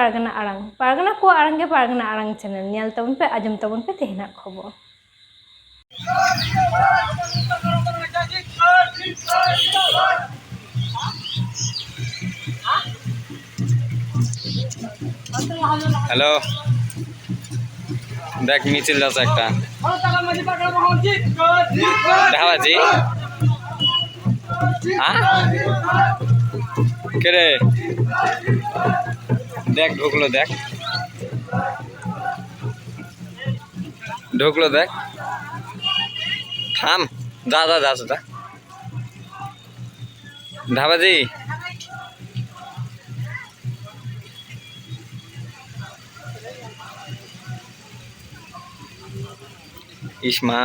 पारगना को आड़ांग के पारगना आड़ांग channel nail तबन पे आजम तबन पे तेहना खबर। हेलो देख मिचिल जाচ্ছে একটা দেখাবাজি হ্যাঁ কে রে দেখ ঢুকলো দেখ থাম যা ধাবাজি ইসমা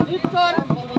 धिक्कार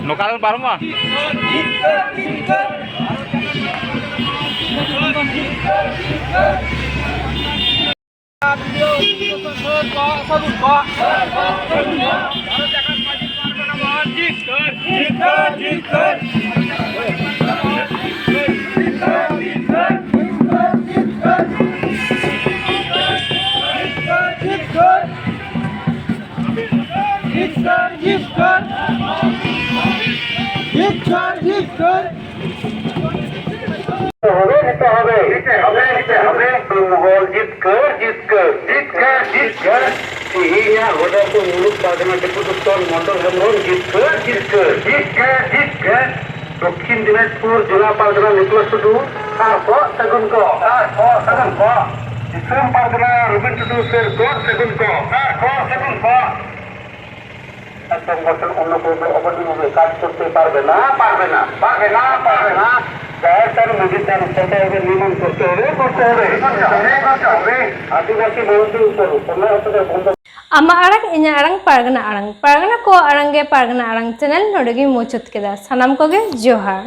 Nukalan parang mah. দক্ষিণ দিনাজপুর জেলা পারগনা নিকোলাস টুডু আর ক সেগুন ক আর ক সেগুন ক ইসলাম পারগনা রবীন টুডু সের ক সেগুন ক আর ক সেগুন ক একদম বছর অন্য কোনো অবৈধভাবে কাজ করতে পারবে না পারবে না পারবে না পারবে না তার নদীর তার করতে হবে নির্মাণ করতে হবে আদিবাসী মানুষের উপর অন্য বন্ধ Ama arang inya arang pargana ko arang ge pargana arang channel nodegi muchut keda sanam koge johar.